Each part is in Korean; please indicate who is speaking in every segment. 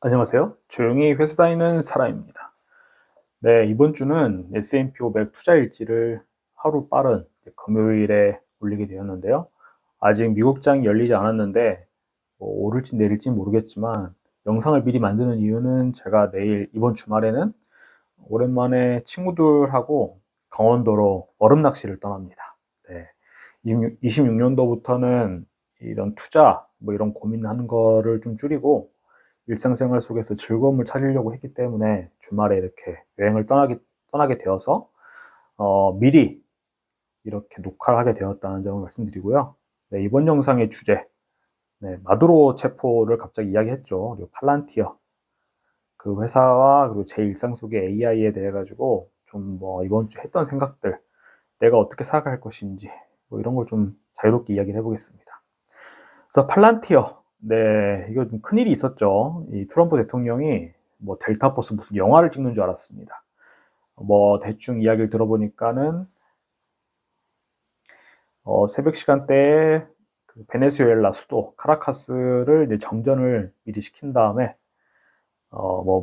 Speaker 1: 안녕하세요. 조용히 회사 다니는 사람입니다. 네, 이번 주는 S&P 500 투자 일지를 하루 빠른 금요일에 올리게 되었는데요. 아직 미국장이 열리지 않았는데 오를지 내릴지 모르겠지만 영상을 미리 만드는 이유는 제가 내일 이번 주말에는 오랜만에 친구들하고 강원도로 얼음 낚시를 떠납니다. 네, 26년도부터는 이런 투자 이런 고민하는 거를 좀 줄이고 일상생활 속에서 즐거움을 찾으려고 했기 때문에 주말에 이렇게 여행을 떠나게 되어서 미리 이렇게 녹화를 하게 되었다는 점을 말씀드리고요. 네, 이번 영상의 주제, 네, 마두로 체포를 갑자기 이야기했죠. 그리고 팔란티어, 그 회사와 그리고 제 일상 속의 AI에 대해 가지고 좀 이번 주 했던 생각들, 내가 어떻게 살아갈 것인지 이런 걸 좀 자유롭게 이야기를 해보겠습니다. 그래서 팔란티어, 네, 이거 좀 큰일이 있었죠. 이 트럼프 대통령이 델타 포스 무슨 영화를 찍는 줄 알았습니다. 대충 이야기를 들어보니까는 새벽 시간대에 그 베네수엘라 수도 카라카스를 이제 정전을 미리 시킨 다음에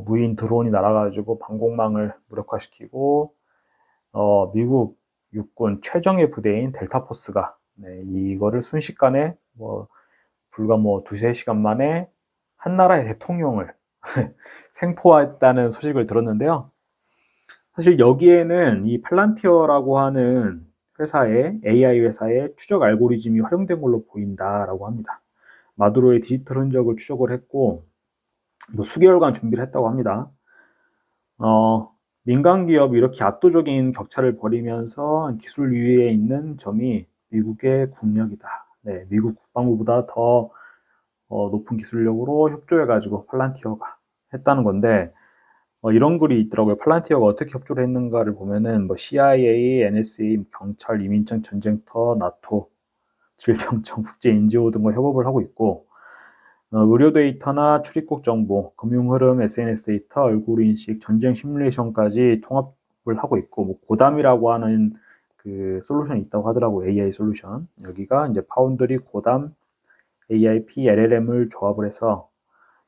Speaker 1: 무인 드론이 날아가지고 방공망을 무력화시키고 미국 육군 최정예 부대인 델타 포스가 네, 이거를 순식간에 불과 두세 시간 만에 한 나라의 대통령을 생포했다는 소식을 들었는데요. 사실 여기에는 이 팔란티어라고 하는 회사의 AI 회사의 추적 알고리즘이 활용된 걸로 보인다라고 합니다. 마두로의 디지털 흔적을 추적을 했고 수개월간 준비를 했다고 합니다. 민간 기업이 이렇게 압도적인 격차를 벌이면서 기술 유의에 있는 점이 미국의 국력이다. 네, 미국 국방부보다 더 높은 기술력으로 협조해가지고 팔란티어가 했다는 건데 이런 글이 있더라고요. 팔란티어가 어떻게 협조를 했는가를 보면은 CIA, NSA, 경찰, 이민청, 전쟁터, 나토, 질병청, 국제NGO 등과 협업을 하고 있고 의료 데이터나 출입국 정보, 금융 흐름, SNS 데이터, 얼굴 인식, 전쟁 시뮬레이션까지 통합을 하고 있고 고담이라고 하는 그 솔루션이 있다고 하더라고요. AI 솔루션. 여기가 이제 파운드리, 고담, AIP, LLM을 조합을 해서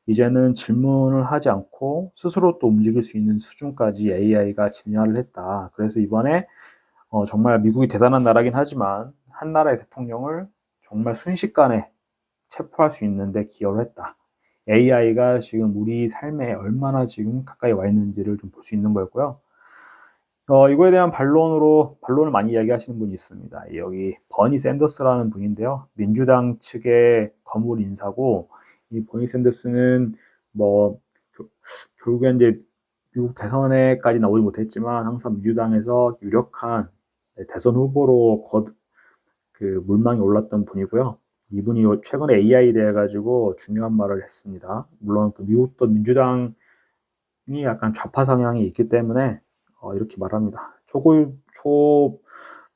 Speaker 1: 이제는 질문을 하지 않고 스스로 또 움직일 수 있는 수준까지 AI가 진화를 했다. 그래서 이번에 정말 미국이 대단한 나라긴 하지만 한 나라의 대통령을 정말 순식간에 체포할 수 있는데 기여를 했다. AI가 지금 우리 삶에 얼마나 지금 가까이 와 있는지를 좀 볼 수 있는 거였고요. 이거에 대한 반론을 많이 이야기하시는 분이 있습니다. 여기 버니 샌더스라는 분인데요. 민주당 측의 거물 인사고, 이 버니 샌더스는 결국엔 이제 미국 대선에까지 나오지 못했지만 항상 민주당에서 유력한 대선 후보로 물망에 올랐던 분이고요. 이분이 최근에 AI에 대해 가지고 중요한 말을 했습니다. 물론 미국도 민주당이 약간 좌파 성향이 있기 때문에 이렇게 말합니다.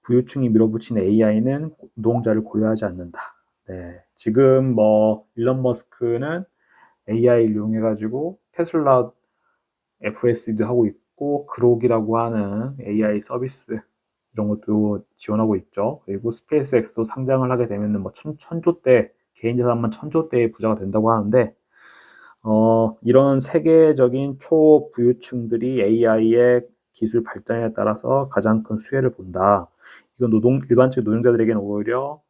Speaker 1: 초부유층이 밀어붙인 AI는 노동자를 고려하지 않는다. 네, 지금 일론 머스크는 AI를 이용해 가지고 테슬라 FSD도 하고 있고 그록이라고 하는 AI 서비스 이런 것도 지원하고 있죠. 그리고 스페이스X도 상장을 하게 되면 천조대 개인 자산만 천조대의 부자가 된다고 하는데 이런 세계적인 초부유층들이 AI의 기술 발전에 따라서 가장 큰 수혜를 본다. 이건 일반적 노동자들에게는 오히려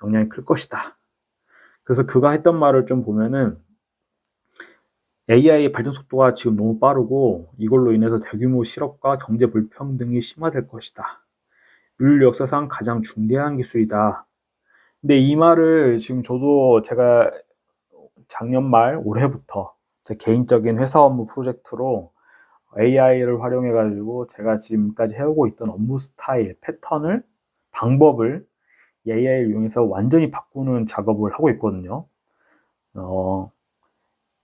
Speaker 1: 영향이 클 것이다. 그래서 그가 했던 말을 좀 보면은 AI의 발전 속도가 지금 너무 빠르고 이걸로 인해서 대규모 실업과 경제 불평등이 심화될 것이다. 인류 역사상 가장 중대한 기술이다. 근데 이 말을 지금 제가 작년 말 올해부터 제 개인적인 회사 업무 프로젝트로 AI를 활용해 가지고 제가 지금까지 해오고 있던 업무 스타일, 패턴을 방법을 AI를 이용해서 완전히 바꾸는 작업을 하고 있거든요.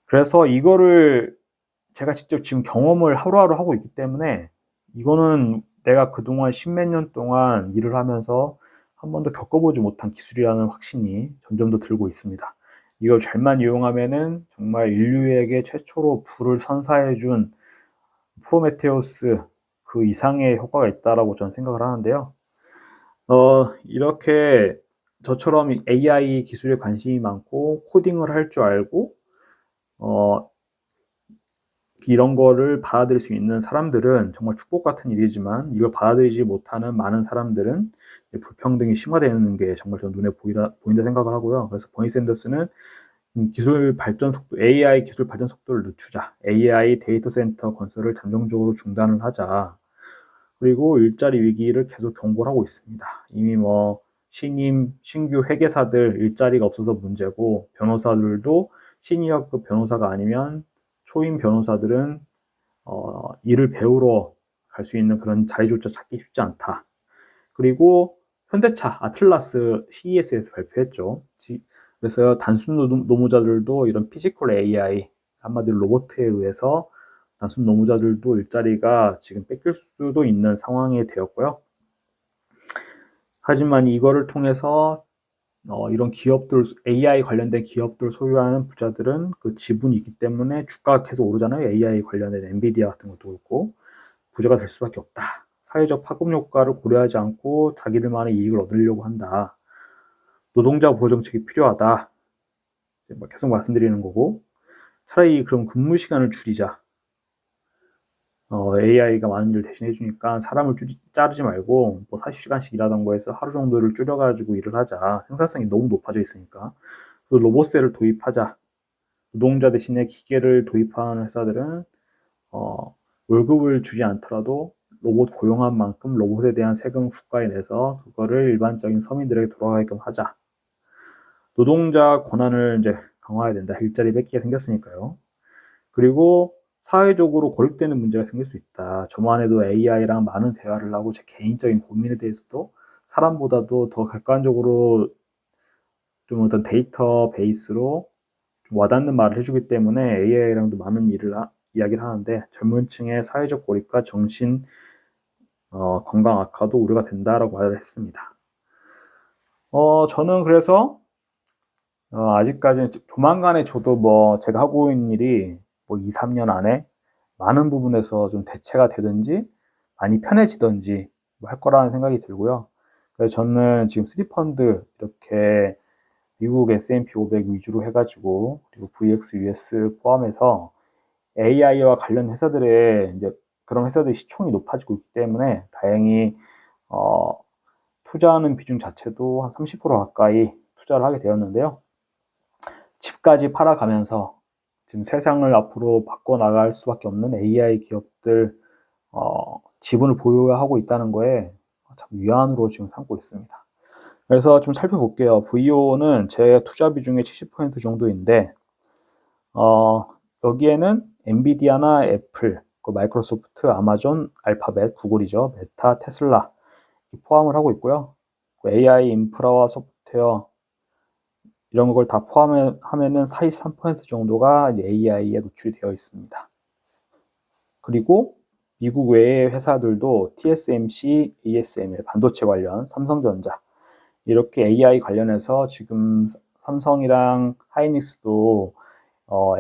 Speaker 1: 그래서 이거를 제가 직접 지금 경험을 하루하루 하고 있기 때문에 이거는 내가 그동안 십몇 년 동안 일을 하면서 한 번도 겪어보지 못한 기술이라는 확신이 점점 더 들고 있습니다. 이걸 잘만 이용하면은 정말 인류에게 최초로 불을 선사해준 프로메테우스 그 이상의 효과가 있다라고 저는 생각을 하는데요. 이렇게 저처럼 AI 기술에 관심이 많고 코딩을 할 줄 알고 이런 거를 받아들일 수 있는 사람들은 정말 축복 같은 일이지만 이걸 받아들이지 못하는 많은 사람들은 불평등이 심화되는 게 정말 저는 눈에 보인다 생각을 하고요. 그래서 버니 샌더스는 기술 발전 속도, AI 기술 발전 속도를 늦추자. AI 데이터 센터 건설을 잠정적으로 중단을 하자. 그리고 일자리 위기를 계속 경고를 하고 있습니다. 이미 뭐 신규 회계사들 일자리가 없어서 문제고 변호사들도 시니어급 변호사가 아니면 초임 변호사들은 일을 배우러 갈 수 있는 그런 자리조차 찾기 쉽지 않다. 그리고 현대차 아틀라스 CES에서 발표했죠. 그래서 단순 노무자들도 이런 피지컬 AI, 한마디로 로봇에 의해서 단순 노무자들도 일자리가 지금 뺏길 수도 있는 상황이 되었고요. 하지만 이거를 통해서 이런 기업들, AI 관련된 기업들 소유하는 부자들은 그 지분이 있기 때문에 주가가 계속 오르잖아요. AI 관련된 엔비디아 같은 것도 그렇고 부자가 될 수밖에 없다. 사회적 파급 효과를 고려하지 않고 자기들만의 이익을 얻으려고 한다. 노동자 보호 정책이 필요하다. 계속 말씀드리는 거고 차라리 그럼 근무 시간을 줄이자. AI가 많은 일을 대신 해주니까 사람을 자르지 말고 뭐 40시간씩 일하던 거에서 하루 정도를 줄여가지고 일을 하자. 생산성이 너무 높아져 있으니까. 그리고 로봇세를 도입하자. 노동자 대신에 기계를 도입하는 회사들은 월급을 주지 않더라도 로봇 고용한 만큼 로봇에 대한 세금 국가에 내서 그거를 일반적인 서민들에게 돌아가게끔 하자. 노동자 권한을 이제 강화해야 된다. 일자리 뺏기게 생겼으니까요. 그리고 사회적으로 고립되는 문제가 생길 수 있다. 저만 해도 AI랑 많은 대화를 하고 제 개인적인 고민에 대해서도 사람보다도 더 객관적으로 좀 어떤 데이터 베이스로 좀 와닿는 말을 해주기 때문에 AI랑도 많은 이야기를 하는데 젊은 층의 사회적 고립과 정신 건강 악화도 우려가 된다라고 말을 했습니다. 저는 그래서 아직까지는 조만간에 저도 뭐 제가 하고 있는 일이 뭐 2, 3년 안에 많은 부분에서 좀 대체가 되든지 많이 편해지든지 할 거라는 생각이 들고요. 그래서 저는 지금 쓰리펀드 이렇게 미국 S&P 500 위주로 해가지고 그리고 VX, US 포함해서 AI와 관련 회사들의 이제 그런 회사들의 시총이 높아지고 있기 때문에 다행히 투자하는 비중 자체도 한 30% 가까이 투자를 하게 되었는데요. 집까지 팔아가면서 지금 세상을 앞으로 바꿔나갈 수밖에 없는 AI 기업들 지분을 보유하고 있다는 거에 참 위안으로 지금 삼고 있습니다. 그래서 좀 살펴볼게요. VO는 제 투자 비중의 70% 정도인데 여기에는 엔비디아나 애플, 마이크로소프트, 아마존, 알파벳, 구글이죠. 메타, 테슬라 포함을 하고 있고요. AI 인프라와 소프트웨어 이런 걸 다 포함하면은 43% 정도가 AI에 노출이 되어 있습니다. 그리고 미국 외의 회사들도 TSMC, ASML, 반도체 관련, 삼성전자 이렇게 AI 관련해서 지금 삼성이랑 하이닉스도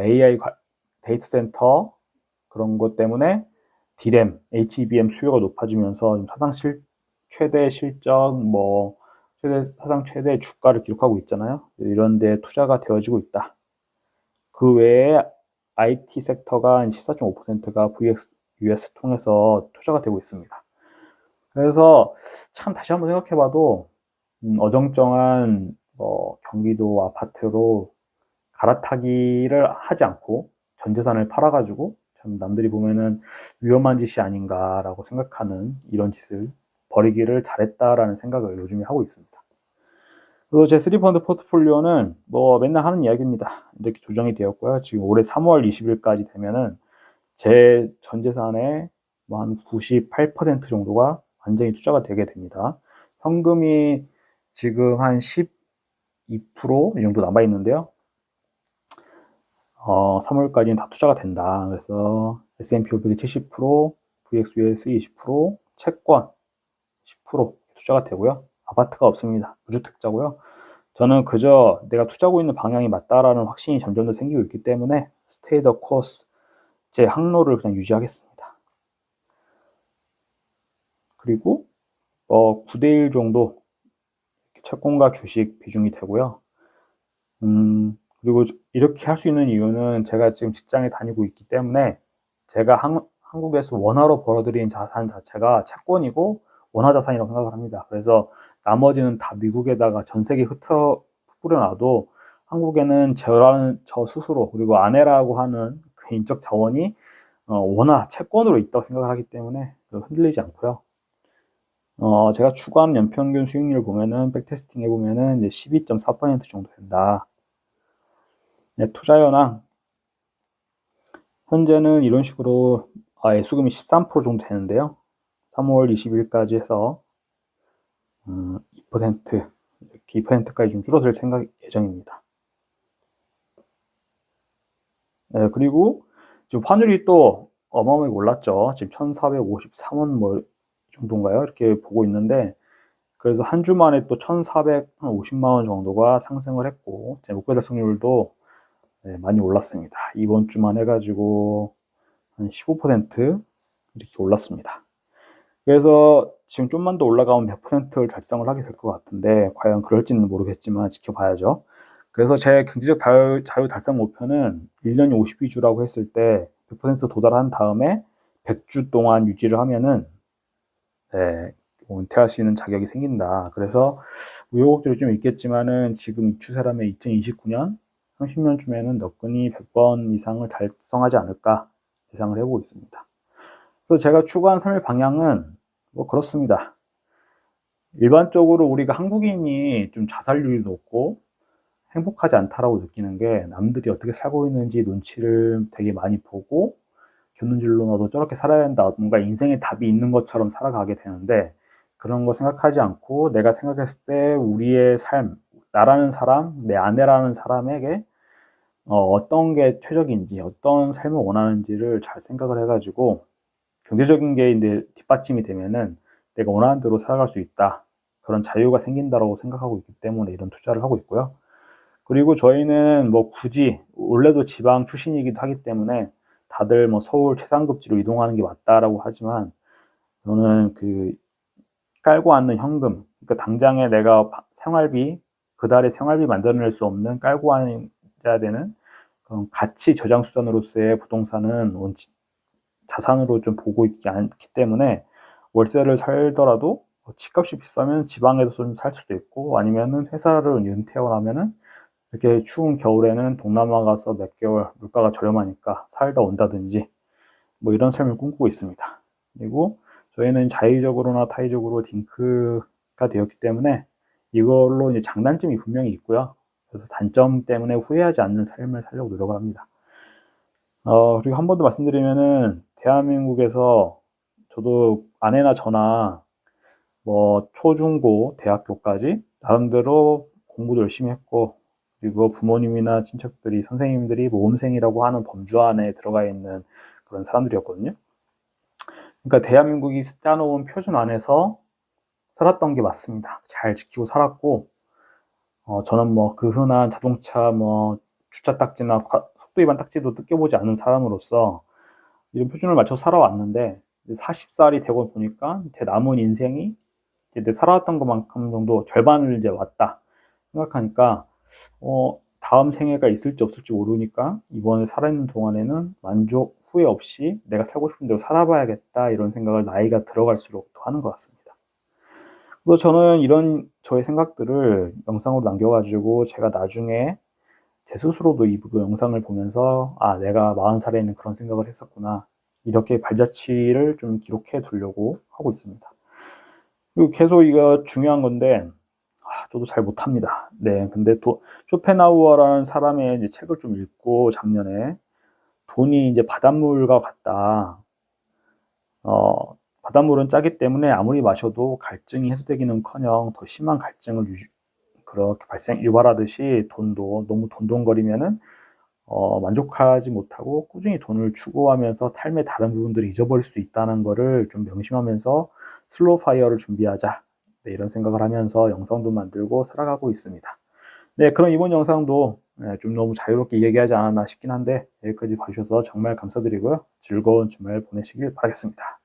Speaker 1: AI 데이터 센터 그런 것 때문에 D램, HBM 수요가 높아지면서 사상 최대 실적, 사상 최대 주가를 기록하고 있잖아요. 이런 데 투자가 되어지고 있다. 그 외에 IT 섹터가 14.5%가 VX, US 통해서 투자가 되고 있습니다. 그래서 참 다시 한번 생각해봐도 어정쩡한 경기도 아파트로 갈아타기를 하지 않고 전 재산을 팔아가지고 참 남들이 보면은 위험한 짓이 아닌가라고 생각하는 이런 짓을 버리기를 잘했다라는 생각을 요즘에 하고 있습니다. 그래서 제 3펀드 포트폴리오는 뭐 맨날 하는 이야기입니다. 이렇게 조정이 되었고요. 지금 올해 3월 20일까지 되면은 제 전 재산의 한 98% 정도가 완전히 투자가 되게 됩니다. 현금이 지금 한 12% 정도 남아 있는데요. 3월까지는 다 투자가 된다. 그래서 S&P 500이 70%, VXUS 20%, 채권 10% 투자가 되고요. 아파트가 없습니다. 무주택자고요. 저는 그저 내가 투자하고 있는 방향이 맞다라는 확신이 점점 더 생기고 있기 때문에 스테이 더 코스 제 항로를 그냥 유지하겠습니다. 그리고 9대1 정도 채권과 주식 비중이 되고요. 그리고 이렇게 할 수 있는 이유는 제가 지금 직장에 다니고 있기 때문에 제가 한국에서 원화로 벌어들인 자산 자체가 채권이고 원화 자산이라고 생각을 합니다. 그래서 나머지는 다 미국에다가 전 세계에 뿌려놔도 한국에는 저 스스로 그리고 아내라고 하는 그 인적 자원이 원화 채권으로 있다고 생각을 하기 때문에 흔들리지 않고요. 제가 추구하는 연평균 수익률 보면은 백테스팅 해보면은 이제 12.4% 정도 된다. 네, 투자 현황 현재는 이런 식으로 예수금이 13% 정도 되는데요. 3월 20일까지 해서 2% 이렇게 2%까지 좀 줄어들 생각 예정입니다. 네, 그리고 지금 환율이 또 어마어마하게 올랐죠. 지금 1,453원 뭐 정도인가요? 이렇게 보고 있는데 그래서 한 주 만에 또 1,450만 원 정도가 상승을 했고 제 목표 달성률도 네, 많이 올랐습니다. 이번 주만 해가지고 한 15% 이렇게 올랐습니다. 그래서 지금 좀만 더 올라가면 100%를 달성을 하게 될 것 같은데 과연 그럴지는 모르겠지만 지켜봐야죠. 그래서 제 경제적 자유 달성 목표는 1년이 52주라고 했을 때 100% 도달한 다음에 100주 동안 유지를 하면은 네, 은퇴할 수 있는 자격이 생긴다. 그래서 우여곡절이 좀 있겠지만은 지금 이 추세라면 2029년, 30년쯤에는 너끈히 100번 이상을 달성하지 않을까 예상을 해보고 있습니다. 그래서 제가 추구한 삶의 방향은 뭐 그렇습니다. 일반적으로 우리가 한국인이 좀 자살률이 높고 행복하지 않다라고 느끼는 게 남들이 어떻게 살고 있는지 눈치를 되게 많이 보고 견눈질로 너도 저렇게 살아야 된다. 뭔가 인생에 답이 있는 것처럼 살아가게 되는데 그런 거 생각하지 않고 내가 생각했을 때 우리의 삶, 나라는 사람, 내 아내라는 사람에게 어떤 게 최적인지, 어떤 삶을 원하는지를 잘 생각을 해가지고 경제적인 게 이제 뒷받침이 되면은 내가 원하는 대로 살아갈 수 있다. 그런 자유가 생긴다라고 생각하고 있기 때문에 이런 투자를 하고 있고요. 그리고 저희는 뭐 굳이 원래도 지방 출신이기도 하기 때문에 다들 뭐 서울 최상급지로 이동하는 게 맞다라고 하지만 저는 그 깔고 앉는 현금, 그러니까 당장에 내가 생활비 그 달에 생활비 만들어낼 수 없는 깔고 앉아야 되는 그런 가치 저장 수단으로서의 부동산은 자산으로 좀 보고 있지 않기 때문에 월세를 살더라도 집값이 비싸면 지방에서 좀 살 수도 있고 아니면은 회사를 은퇴하고 나면은 이렇게 추운 겨울에는 동남아 가서 몇 개월 물가가 저렴하니까 살다 온다든지 뭐 이런 삶을 꿈꾸고 있습니다. 그리고 저희는 자의적으로나 타의적으로 딩크가 되었기 때문에 이걸로 이제 장단점이 분명히 있고요. 그래서 단점 때문에 후회하지 않는 삶을 살려고 노력을 합니다. 그리고 한 번 더 말씀드리면은 대한민국에서 저도 아내나 저나 뭐 초중고 대학교까지 나름대로 공부도 열심히 했고 그리고 부모님이나 친척들이 선생님들이 모범생이라고 하는 범주 안에 들어가 있는 그런 사람들이었거든요. 그러니까 대한민국이 짜놓은 표준 안에서 살았던 게 맞습니다. 잘 지키고 살았고 저는 뭐 그 흔한 자동차 뭐 주차 딱지나 속도 위반 딱지도 뜯겨보지 않는 사람으로서 이런 표준을 맞춰 살아왔는데 40살이 되고 보니까 제 남은 인생이 이제 살아왔던 것만큼 정도 절반을 이제 왔다 생각하니까 다음 생애가 있을지 없을지 모르니까 이번에 살아있는 동안에는 만족 후회 없이 내가 살고 싶은 대로 살아봐야겠다 이런 생각을 나이가 들어갈수록 더 하는 것 같습니다. 그래서 저는 이런 저의 생각들을 영상으로 남겨가지고 제가 나중에 제 스스로도 이 영상을 보면서 내가 40살에는 그런 생각을 했었구나 이렇게 발자취를 좀 기록해 두려고 하고 있습니다. 그리고 계속 이거 중요한 건데 저도 잘 못합니다. 네, 근데 쇼펜하우어라는 사람의 이제 책을 좀 읽고 작년에 돈이 이제 바닷물과 같다. 바닷물은 짜기 때문에 아무리 마셔도 갈증이 해소되기는커녕 더 심한 갈증을 그렇게 유발하듯이 돈도 너무 돈돈거리면은 만족하지 못하고 꾸준히 돈을 추구하면서 삶의 다른 부분들을 잊어버릴 수 있다는 거를 좀 명심하면서 슬로우 파이어를 준비하자. 네, 이런 생각을 하면서 영상도 만들고 살아가고 있습니다. 네, 그럼 이번 영상도 좀 너무 자유롭게 얘기하지 않았나 싶긴 한데 여기까지 봐주셔서 정말 감사드리고요. 즐거운 주말 보내시길 바라겠습니다.